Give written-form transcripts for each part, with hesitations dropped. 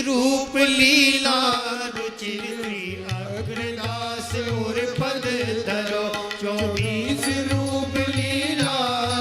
रूप लीला रुचिर श्री अग्रदास और पद धरो। 24 रूप लीला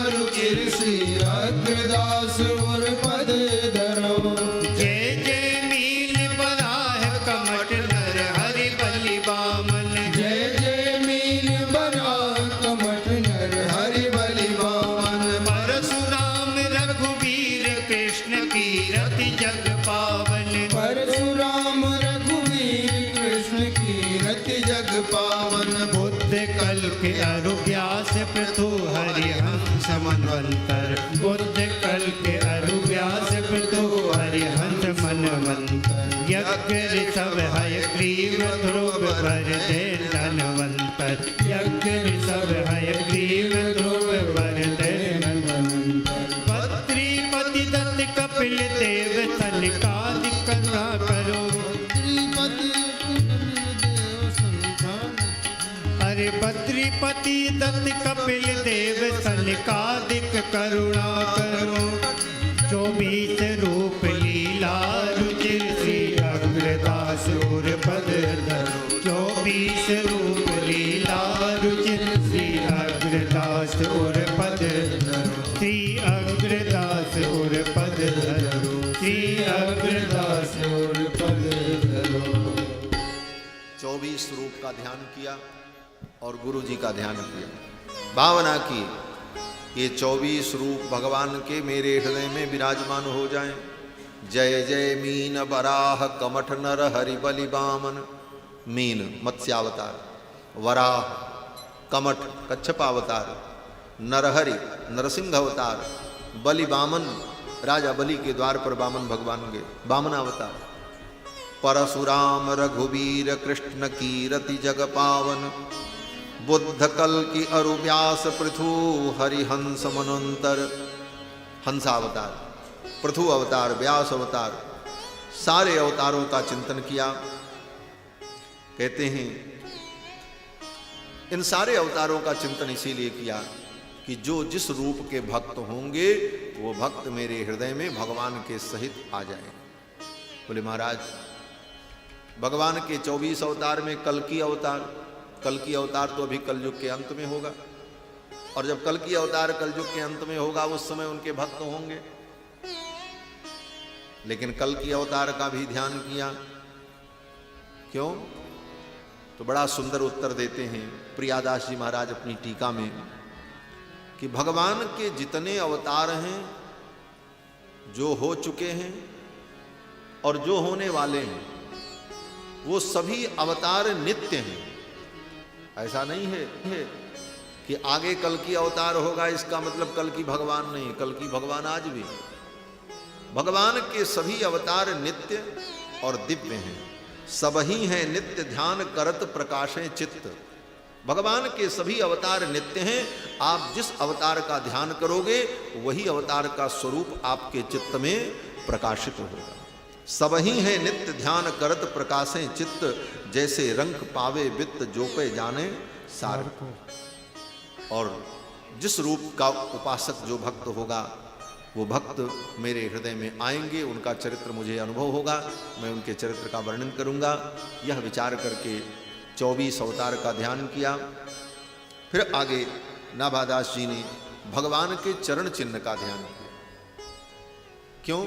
रुचिर श्री अग्रदास और पद धरो। जय जय मील बराह कमट नर हरि बलि बामन। जय जय मील बराह कमट नर हरि बलि बामन। परशुराम रघुवीर कृष्ण कीरति जग पावन। परशुराम रघुवीर कृष्ण कीरति जग पावन। बुद्ध कल के अरु व्यास पृथु हरिहंस मनवंतर। बुद्ध कल के अरु व्यास पृथु हरिहंस मनवंतर। यज्ञ ऋषभ हयग्रीव ध्रुव भर दे धनवंतर। यज्ञ ऋषभ हयग्रीव ध्रुव भर दे धनवंतर। पत्रीपति दत्त कपिल देव सनकादिक कथा करो। अरे पत्रीपति दत्त कपिल देव सनकादिक करुणा करो। 24 रूप लीला रुचिर श्री अग्रदास और पद धरो। 24 रूप लीला रुचिर श्री अग्रदास और पद धरो। श्री अग्रदास और पद धरो। श्री अग्रदास और पद धरो। 24 रूप का ध्यान किया और गुरु जी का ध्यान किया, भावना की ये 24 रूप भगवान के मेरे हृदय में विराजमान हो जाएं। जय जय मीन बराह कमठ नर हरि बलि बामन। मीन मत्स्यावतार, वराह कमठ कच्छपावतार, नरहरि नरसिंह अवतार, बलि बामन राजा बलि के द्वार पर बामन भगवान के बामनावतार। परशुराम रघुवीर कृष्ण कीरति जग पावन। बुद्ध कल की अरु व्यास पृथु हरिहंस मनवंतर। हंसावतार, पृथु अवतार, व्यास अवतार, सारे अवतारों का चिंतन किया। कहते हैं इन सारे अवतारों का चिंतन इसीलिए किया कि जो जिस रूप के भक्त होंगे वो भक्त मेरे हृदय में भगवान के सहित आ जाए। बोले महाराज भगवान के 24 अवतार में कल्कि अवतार, कल्कि अवतार तो अभी कलयुग के अंत में होगा, और जब कल्कि अवतार कलयुग के अंत में होगा उस समय उनके भक्त होंगे। लेकिन कल्कि अवतार का भी ध्यान किया, क्यों? तो बड़ा सुंदर उत्तर देते हैं प्रियादास जी महाराज अपनी टीका में कि भगवान के जितने अवतार हैं, जो हो चुके हैं और जो होने वाले हैं, वो सभी अवतार नित्य हैं। ऐसा नहीं है कि आगे कल की अवतार होगा इसका मतलब कल की भगवान नहीं, कल की भगवान आज भी। भगवान के सभी अवतार नित्य और दिव्य हैं। सबही हैं नित्य ध्यान करत प्रकाशें चित्त। भगवान के सभी अवतार नित्य हैं। आप जिस अवतार का ध्यान करोगे वही अवतार का स्वरूप आपके चित्त में प्रकाशित होगा। सबही है नित्य ध्यान करत प्रकाशें चित्त। जैसे रंग पावे वित्त जो पे जाने सार को। और जिस रूप का उपासक जो भक्त होगा वो भक्त मेरे हृदय में आएंगे, उनका चरित्र मुझे अनुभव होगा, मैं उनके चरित्र का वर्णन करूंगा। यह विचार करके 24 अवतार का ध्यान किया। फिर आगे नाभादास जी ने भगवान के चरण चिन्ह का ध्यान किया। क्यों?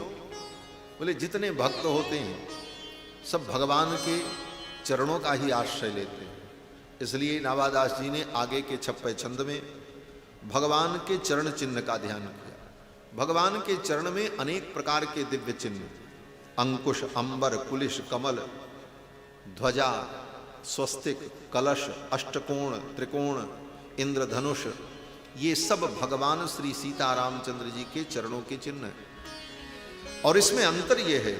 बोले जितने भक्त होते हैं सब भगवान के चरणों का ही आश्रय लेते हैं। इसलिए नाभादास जी ने आगे के 56 छंद में भगवान के चरण चिन्ह का ध्यान किया। भगवान के चरण में अनेक प्रकार के दिव्य चिन्ह, अंकुश, अंबर, कुलिश, कमल, ध्वजा, स्वस्तिक, कलश, अष्टकोण, त्रिकोण, इंद्रधनुष, ये सब भगवान श्री सीता रामचंद्र जी के चरणों के चिन्ह हैं। और इसमें अंतर यह है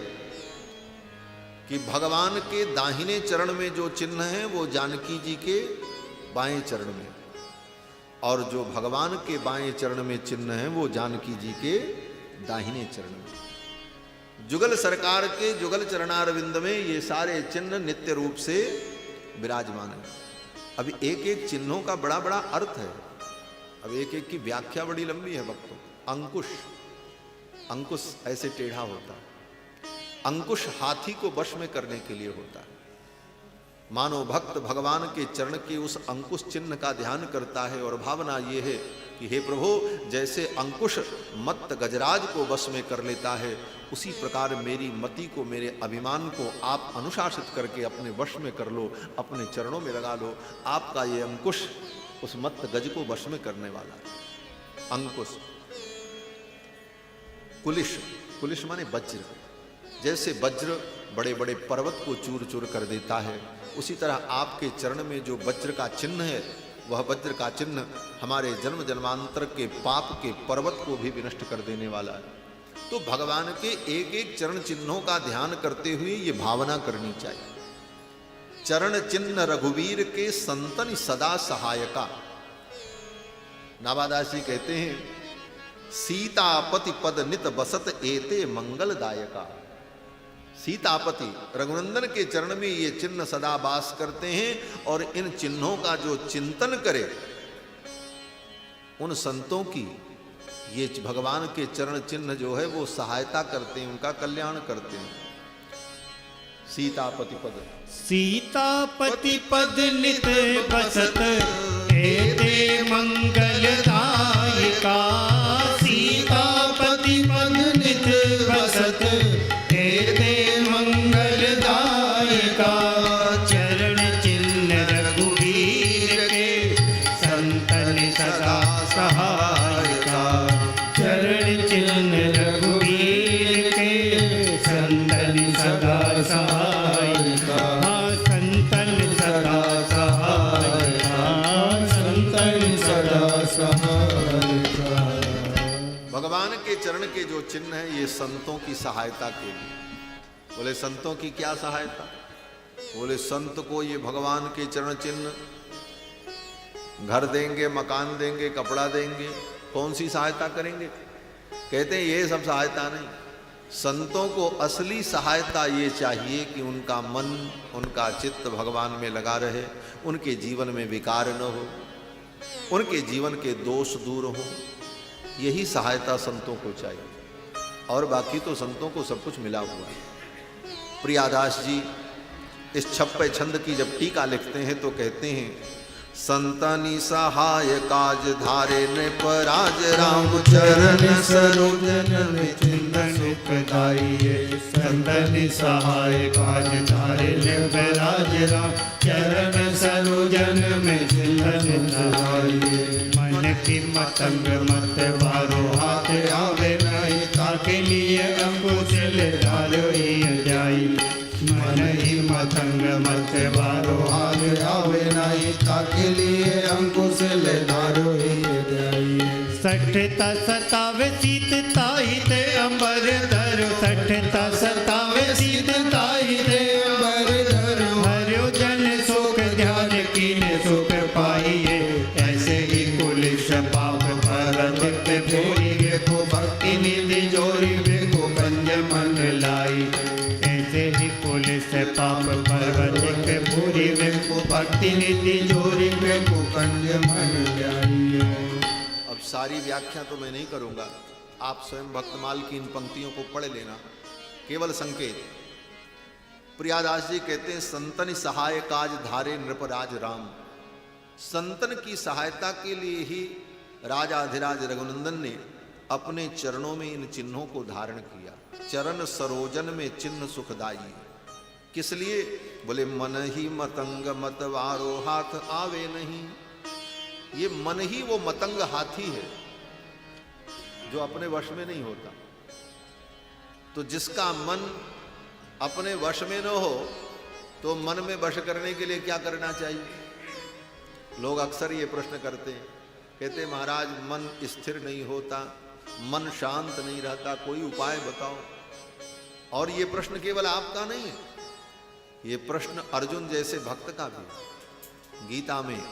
कि भगवान के दाहिने चरण में जो चिन्ह है वो जानकी जी के बाएं चरण में, और जो भगवान के बाएं चरण में चिन्ह है वो जानकी जी के दाहिने चरण में। जुगल सरकार के जुगल चरणारविंद में ये सारे चिन्ह नित्य रूप से विराजमान है। अभी एक एक चिन्हों का बड़ा बड़ा अर्थ है। अब एक एक की व्याख्या बड़ी लंबी है भक्तों। अंकुश, अंकुश ऐसे टेढ़ा होता, अंकुश हाथी को वश में करने के लिए होता है। मानो भक्त भगवान के चरण के उस अंकुश चिन्ह का ध्यान करता है और भावना ये है कि हे प्रभु, जैसे अंकुश मत्त गजराज को वश में कर लेता है, उसी प्रकार मेरी मति को, मेरे अभिमान को आप अनुशासित करके अपने वश में कर लो, अपने चरणों में लगा लो। आपका ये अंकुश उस मत्त गज को वश में करने वाला है। अंकुश, कुलिश, कुलिश माने वज्र। जैसे वज्र बड़े बड़े पर्वत को चूर चूर कर देता है, उसी तरह आपके चरण में जो वज्र का चिन्ह है, वह वज्र का चिन्ह हमारे जन्म जन्मांतर के पाप के पर्वत को भी विनष्ट कर देने वाला है। तो भगवान के एक एक चरण चिन्हों का ध्यान करते हुए ये भावना करनी चाहिए। चरण चिन्ह रघुवीर के संतन सदा सहायका। नाभादास जी कहते हैं, सीतापति पद नित बसत एते मंगलदायका। सीतापति रघुनंदन के चरण में ये चिन्ह सदा वास करते हैं और इन चिन्हों का जो चिंतन करे, उन संतों की ये भगवान के चरण चिन्ह जो है वो सहायता करते हैं, उनका कल्याण करते हैं। सीतापति पद, सीतापति पद नित बसत एते मंगलदायका। सीतापति पद नित बसत एते मंगलदायका। चरण चिन्ह रघुवीर के संतन सदा सहायका। चरण चिन्ह रघुवीर के संतन सदा सहायका। संतन सदा सहायका। संतन सदा सहायका। भगवान के चरण के जो चिन्ह है ये संतों की सहायता के लिए। बोले संतों की क्या सहायता? बोले संत को ये भगवान के चरण चिन्ह घर देंगे, मकान देंगे, कपड़ा देंगे, कौन सी सहायता करेंगे? कहते हैं ये सब सहायता नहीं, संतों को असली सहायता ये चाहिए कि उनका मन, उनका चित्त भगवान में लगा रहे, उनके जीवन में विकार न हो, उनके जीवन के दोष दूर हो। यही सहायता संतों को चाहिए, और बाकी तो संतों को सब कुछ मिला हुआ है। प्रियादास जी इस 56 छंद की जब टीका लिखते हैं तो कहते हैं, संतनि सहाय काज धारे नृपराज राम। चरण सरोजन में चिंतन सुखदाई। संतनि सहाय काज धारे नृपराज राम। चरण सरोजन में चिंतन सुखदाई। मन की मतंग मत बारो हाथ आवे नहीं, ताके लिए अंकुश डालो ही जाई। मन ही मतंग मत बारो हाथ आवे नहीं, ताके लिए अंकुश धारो ही जाइए। सठता सतावे सीत ताई ते अंबर धरो। सठता सतावे सीत ताई ते अंबर धरो। हरियो जन सुख ध्यान कीने सुख पाइए। ऐसे ही कुलिश पाप परत भोरी को भक्ति निधि जोरी को कंज मन लाई। ऐसे ही पुलिस पाप पर्वत भूरी को भक्ति निधि जोरी को कंज मन लाई। अब सारी व्याख्या तो मैं नहीं करूंगा, आप स्वयं भक्तमाल की इन पंक्तियों को पढ़ लेना, केवल संकेत। प्रियादास जी कहते हैं, संतन सहाय काज धारे नृपराज राम। संतन की सहायता के लिए ही राजाधिराज रघुनंदन ने अपने चरणों में इन चिन्हों को धारण किया। चरण सरोजन में चिन्ह सुखदाई। किस लिए? बोले मन ही मतंग मतवारो हाथ आवे नहीं। ये मन ही वो मतंग हाथी है जो अपने वश में नहीं होता। तो जिसका मन अपने वश में न हो तो मन में वश करने के लिए क्या करना चाहिए? लोग अक्सर ये प्रश्न करते हैं, कहते महाराज मन स्थिर नहीं होता, मन शांत नहीं रहता, कोई उपाय बताओ। और ये प्रश्न केवल आपका नहीं है, ये प्रश्न अर्जुन जैसे भक्त का भी। गीता में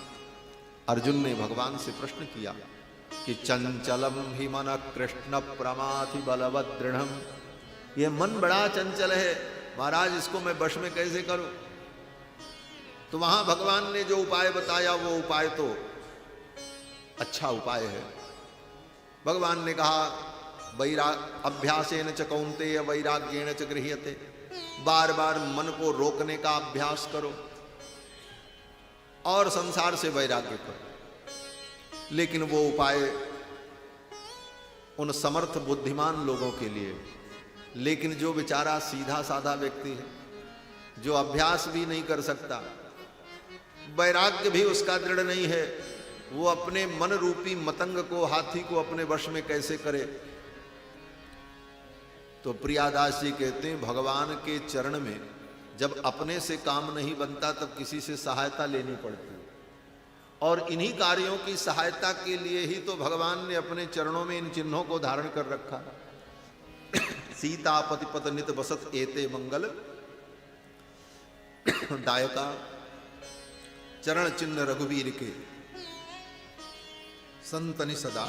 अर्जुन ने भगवान से प्रश्न किया कि चंचलम ही मन कृष्ण प्रमाथि बलवत दृढ़म। ये मन बड़ा चंचल है महाराज, इसको मैं वश में कैसे करूं? तो वहां भगवान ने जो उपाय बताया वो उपाय तो अच्छा उपाय है। भगवान ने कहा अभ्यासेन च कौन्तेय वैराग्येण च गृह्यते। बार बार मन को रोकने का अभ्यास करो और संसार से वैराग्य करो। लेकिन वो उपाय उन समर्थ बुद्धिमान लोगों के लिए, लेकिन जो बेचारा सीधा साधा व्यक्ति है, जो अभ्यास भी नहीं कर सकता, वैराग्य भी उसका दृढ़ नहीं है, वो अपने मन रूपी मतंग को, हाथी को अपने वश में कैसे करे। तो प्रियादास जी कहते हैं भगवान के चरण में जब अपने से काम नहीं बनता तब किसी से सहायता लेनी पड़ती है, और इन्हीं कार्यों की सहायता के लिए ही तो भगवान ने अपने चरणों में इन चिन्हों को धारण कर रखा। सीता पतिपत नित बसत एते मंगल दायका, चरण चिन्ह रघुवीर के संतनि सदा।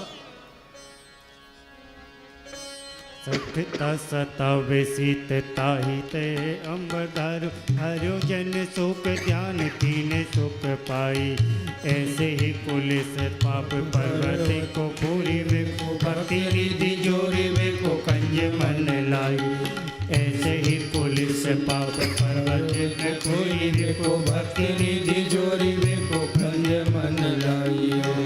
सठता सतावे सीतता हिते अम्बर हरो जन सुख ध्यान कीने सुख पाई। ऐसे ही पुलिस पाप पर्वत को पूरी को भक्ति रिधि जोरी को कंज मन लाई। ऐसे ही पुलिस पाप पर्वत में पूरी को भक्ति रिधि जोरी को कंज मन लाई।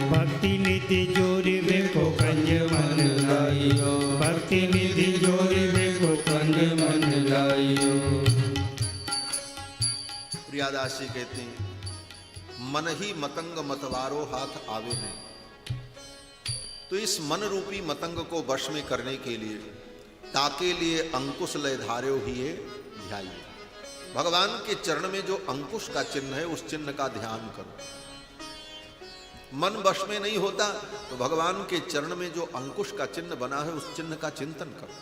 भक्ति निधि जोरी को कंज मन लाई। भक्ति निधि जोरी को कंज मन लाई। प्रियादास जी कहते हैं मन ही मतंग मतवारो हाथ आवे नहीं। तो इस मन रूपी मतंग को वश में करने के लिए ताके लिए अंकुश लय धार्यो ही ध्याई। भगवान के चरण में जो अंकुश का चिन्ह है उस चिन्ह का ध्यान करो। मन वश में नहीं होता तो भगवान के चरण में जो अंकुश का चिन्ह बना है उस चिन्ह का चिंतन करो।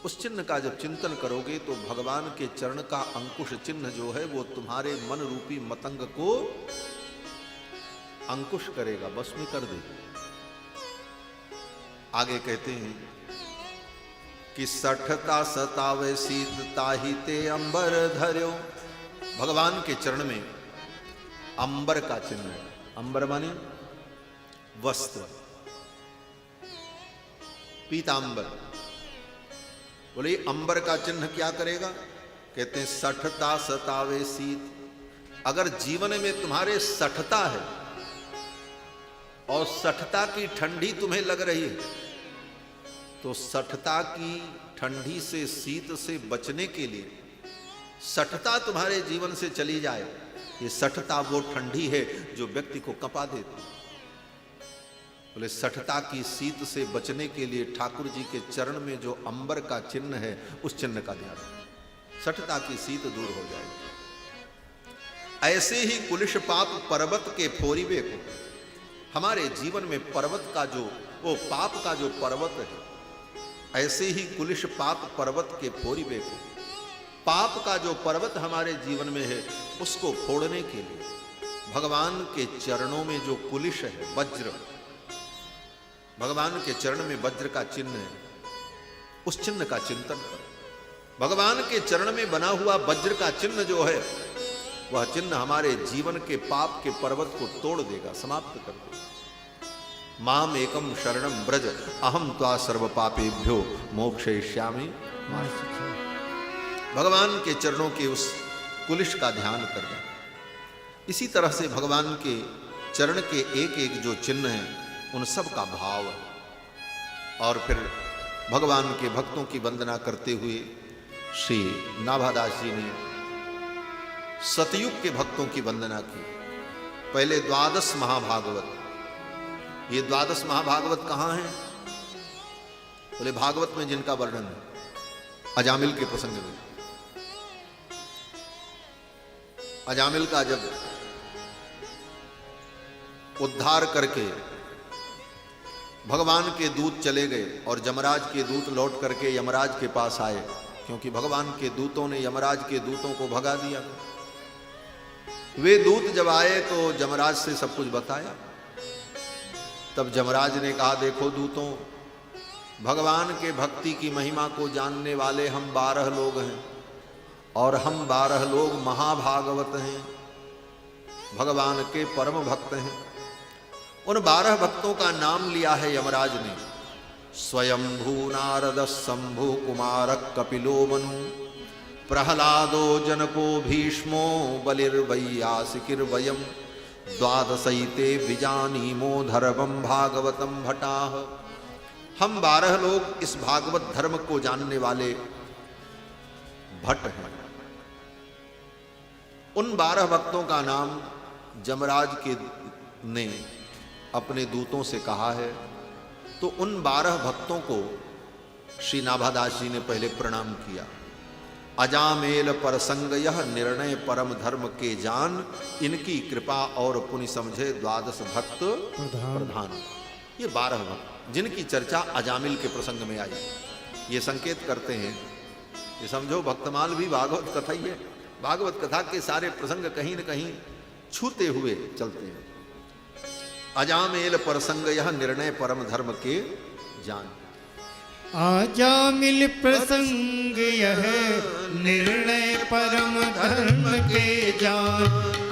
उस चिन्ह का जब चिंतन करोगे तो भगवान के चरण का अंकुश चिन्ह जो है वो तुम्हारे मन रूपी मतंग को अंकुश करेगा, बस में कर देगा। आगे कहते हैं कि सठता सतावे सीतता ही ते अंबर धर्यो। भगवान के चरण में अंबर का चिन्ह है। अंबर माने वस्त्र, पीतांबर। बोले अंबर का चिन्ह क्या करेगा? कहते हैं सठता सतावे शीत। अगर जीवन में तुम्हारे सठता है और सठता की ठंडी तुम्हें लग रही है तो सठता की ठंडी से, शीत से बचने के लिए सठता तुम्हारे जीवन से चली जाए। ये सठता वो ठंडी है जो व्यक्ति को कपा देती। बोले सठता की शीत से बचने के लिए ठाकुर जी के चरण में जो अंबर का चिन्ह है उस चिन्ह का ध्यान, सठता की शीत दूर हो जाएगी। ऐसे ही कुलिश पाप पर्वत के फोरिवे को, हमारे जीवन में पर्वत का जो वो पाप का जो पर्वत है, ऐसे ही कुलिश पाप पर्वत के फोरिवे को, पाप का जो पर्वत हमारे जीवन में है उसको फोड़ने के लिए भगवान के चरणों में जो कुलिश है, वज्र, भगवान के चरण में वज्र का चिन्ह है, उस चिन्ह का चिंतन करो। भगवान के चरण में बना हुआ वज्र का चिन्ह जो है वह चिन्ह हमारे जीवन के पाप के पर्वत को तोड़ देगा, समाप्त कर देगा। माम एकम शरणम ब्रज अहम त्वा सर्व पापेभ्यो मोक्षयिष्यामि। भगवान के चरणों के उस कुलिश का ध्यान करना। इसी तरह से भगवान के चरण के एक एक जो चिन्ह हैं उन सब का भाव। और फिर भगवान के भक्तों की वंदना करते हुए श्री नाभादास जी ने सतयुग के भक्तों की वंदना की। पहले द्वादश महाभागवत। ये द्वादश महाभागवत कहाँ हैं? बोले भागवत में जिनका वर्णन है अजामिल के प्रसंग में। अजामिल का जब उद्धार करके भगवान के दूत चले गए और यमराज के दूत लौट करके यमराज के पास आए, क्योंकि भगवान के दूतों ने यमराज के दूतों को भगा दिया। वे दूत जब आए तो यमराज से सब कुछ बताया। तब यमराज ने कहा, देखो दूतों, भगवान के भक्ति की महिमा को जानने वाले हम 12 लोग हैं और हम 12 लोग महाभागवत हैं, भगवान के परम भक्त हैं। उन 12 भक्तों का नाम लिया है यमराज ने स्वयंभू नारद शंभु कुमार कपिलो मनु प्रहलादो जनको भीष्मो बलिर्वैयासिकिर्वयम् द्वादशैते विजानीमो धर्मं भागवतम भटाः। हम 12 लोग इस भागवत धर्म को जानने वाले भट्ट हैं। उन 12 भक्तों का नाम जमराज के ने अपने दूतों से कहा है। तो उन 12 भक्तों को श्री नाभादास जी ने पहले प्रणाम किया। अजामेल पर संग यह निर्णय परम धर्म के जान, इनकी कृपा और पुण्य समझे द्वादश भक्त प्रधान। ये 12 भक्त जिनकी चर्चा अजामिल के प्रसंग में आई, ये संकेत करते हैं ये समझो भक्तमाल भी भागवत कथा ही है। भागवत कथा के सारे प्रसंग कहीं न कहीं छूते हुए चलते हैं। अजामेल पर संग यह निर्णय परम धर्म के जान। आजामिल प्रसंग यह निर्णय परम धर्म के जान।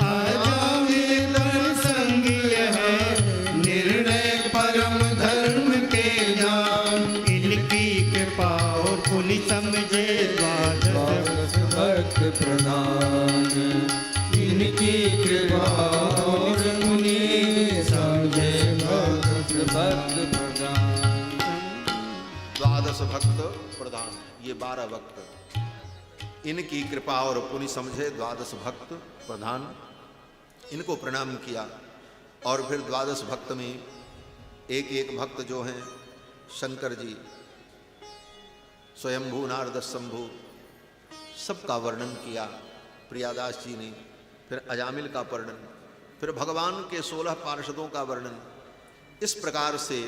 आजामिल प्रसंग यह निर्णय परम धर्म के जान, इनकी कृपा और पुण्य समझे द्वादश भक्त प्रधान। इनकी कृपा और पुण्य समझे भक्त प्रधान। द्वादश भक्त प्रधान, ये 12 भक्त, इनकी कृपा और पुण्य समझे द्वादश भक्त प्रधान। इनको प्रणाम किया और फिर द्वादश भक्त में एक एक भक्त जो हैं शंकर जी, स्वयंभू नारद शंभु, सबका वर्णन किया प्रियादास जी ने। फिर अजामिल का वर्णन, फिर भगवान के 16 पार्षदों का वर्णन। इस प्रकार से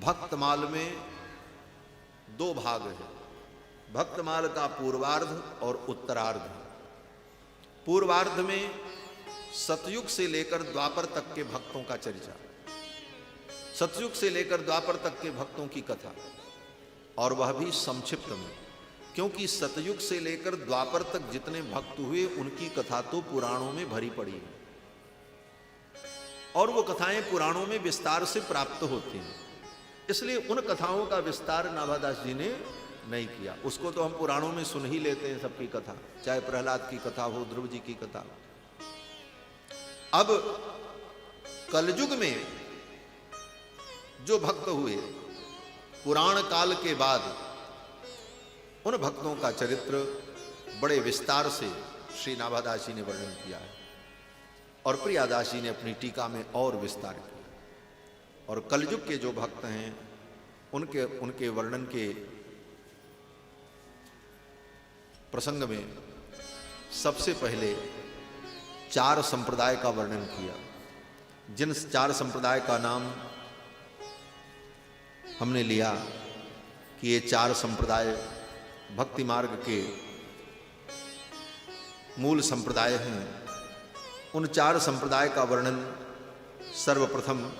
भक्तमाल में 2 भाग है। भक्तमाल का पूर्वार्ध और उत्तरार्ध। पूर्वार्ध में सतयुग से लेकर द्वापर तक के भक्तों का चर्चा, सतयुग से लेकर द्वापर तक के भक्तों की कथा, और वह भी संक्षिप्त में, क्योंकि सतयुग से लेकर द्वापर तक जितने भक्त हुए उनकी कथा तो पुराणों में भरी पड़ी है, और वो कथाएं पुराणों में विस्तार से प्राप्त होती हैं। इसलिए उन कथाओं का विस्तार नाभादास जी ने नहीं किया। उसको तो हम पुराणों में सुन ही लेते हैं सबकी कथा, चाहे प्रहलाद की कथा हो, ध्रुव जी की कथा। अब कलयुग में जो भक्त हुए पुराण काल के बाद, उन भक्तों का चरित्र बड़े विस्तार से श्री नाभादास जी ने वर्णन किया है, और प्रियादास जी ने अपनी टीका में और विस्तार किया। और कलयुग के जो भक्त हैं उनके वर्णन के प्रसंग में सबसे पहले 4 संप्रदाय का वर्णन किया। जिन 4 संप्रदाय का नाम हमने लिया कि ये 4 संप्रदाय भक्ति मार्ग के मूल संप्रदाय हैं, उन 4 संप्रदाय का वर्णन सर्वप्रथम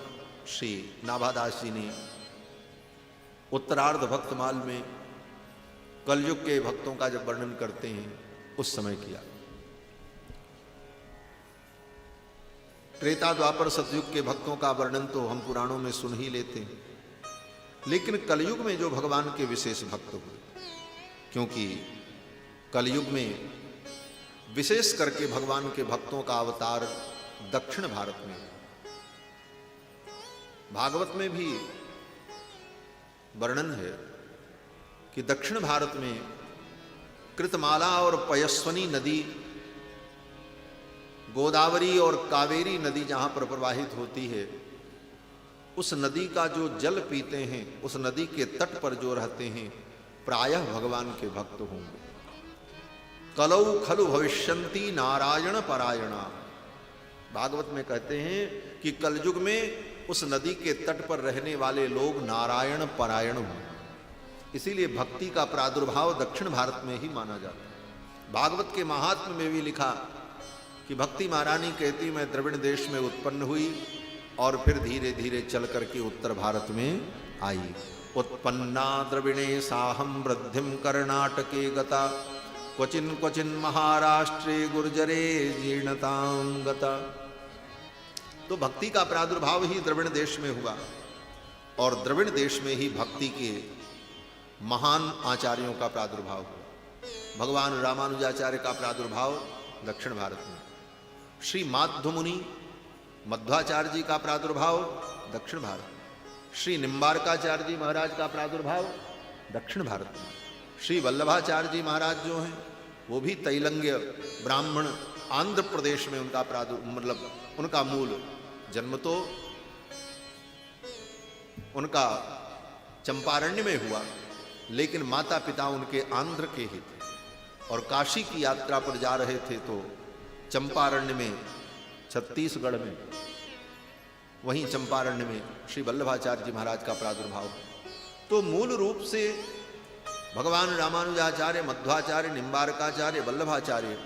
श्री नाभादास जी ने उत्तरार्ध भक्तमाल में कलयुग के भक्तों का जब वर्णन करते हैं उस समय किया। त्रेता द्वापर सतयुग के भक्तों का वर्णन तो हम पुराणों में सुन ही लेते हैं, लेकिन कलयुग में जो भगवान के विशेष भक्त हुए, क्योंकि कलयुग में विशेष करके भगवान के भक्तों का अवतार दक्षिण भारत में। भागवत में भी वर्णन है कि दक्षिण भारत में कृतमाला और पयस्वनी नदी, गोदावरी और कावेरी नदी जहां पर प्रवाहित होती है, उस नदी का जो जल पीते हैं, उस नदी के तट पर जो रहते हैं, प्रायः भगवान के भक्त होंगे। कलौ खलु भविष्यन्ति नारायण परायणा। भागवत में कहते हैं कि कलयुग में उस नदी के तट पर रहने वाले लोग नारायण परायण हों। इसीलिए भक्ति का प्रादुर्भाव दक्षिण भारत में ही माना जाता है। भागवत के महात्म्य में भी लिखा कि भक्ति महारानी कहती मैं द्रविड़ देश में उत्पन्न हुई और फिर धीरे धीरे चल करके उत्तर भारत में आई। उत्पन्ना द्रविणे साहम वृद्धिम कर्णाटके गता, क्वचिन क्वचिन महाराष्ट्रे गुर्जरे जीर्णतां गता। तो भक्ति का प्रादुर्भाव ही द्रविड़ देश में हुआ और द्रविड़ देश में ही भक्ति के महान आचार्यों का प्रादुर्भाव हुआ। भगवान रामानुजाचार्य का प्रादुर्भाव दक्षिण भारत में, श्री माध्व मुनि मध्वाचार्य जी का प्रादुर्भाव दक्षिण भारत में, श्री निम्बारकाचार्य जी महाराज का प्रादुर्भाव दक्षिण भारत में, श्री वल्लभाचार्य जी महाराज जो हैं वो भी तैलंग्य ब्राह्मण आंध्र प्रदेश में उनका मतलब उनका मूल जन्म तो उनका चंपारण्य में हुआ, लेकिन माता पिता उनके आंध्र के ही थे और काशी की यात्रा पर जा रहे थे तो चंपारण्य में, छत्तीसगढ़ में, वहीं चंपारण्य में श्री वल्लभाचार्य जी महाराज का प्रादुर्भाव। तो मूल रूप से भगवान रामानुजाचार्य, मध्वाचार्य, निम्बारकाचार्य, वल्लभाचार्य,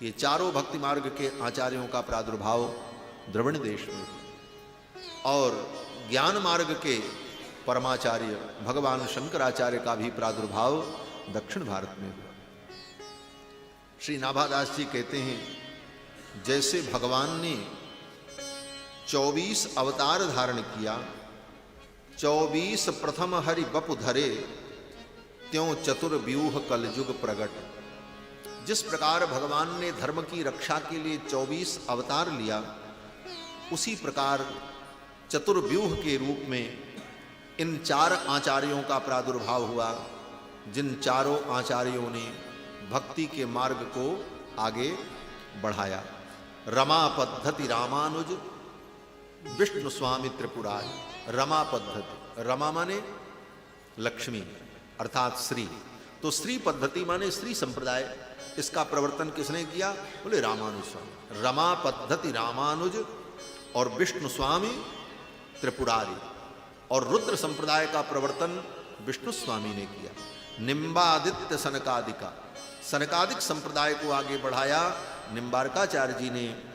ये चारों भक्ति मार्ग के आचार्यों का प्रादुर्भाव द्रविड़ देश में, और ज्ञान मार्ग के परमाचार्य भगवान शंकराचार्य का भी प्रादुर्भाव दक्षिण भारत में हुआ। श्री नाभादास जी कहते हैं, जैसे भगवान ने 24 अवतार धारण किया, 24 प्रथम हरि बपु धरे, त्यों चतुर्व्यूह कलयुग प्रगट। जिस प्रकार भगवान ने धर्म की रक्षा के लिए 24 अवतार लिया, उसी प्रकार चतुर्व्यूह के रूप में इन 4 आचार्यों का प्रादुर्भाव हुआ, जिन चारों आचार्यों ने भक्ति के मार्ग को आगे बढ़ाया। रमा पद्धति रामानुज, विष्णु स्वामी त्रिपुरारी। रमा पद्धति, रमा माने लक्ष्मी अर्थात श्री, तो श्री पद्धति माने श्री संप्रदाय। इसका प्रवर्तन किसने किया? बोले रामानुज स्वामी। रमा पद्धति रामानुज और विष्णु स्वामी त्रिपुरारी, और रुद्र संप्रदाय का प्रवर्तन विष्णु स्वामी ने किया। निम्बादित्य सनकादिका, सनकादिक संप्रदाय को आगे बढ़ाया निम्बारकाचार्य जी ने।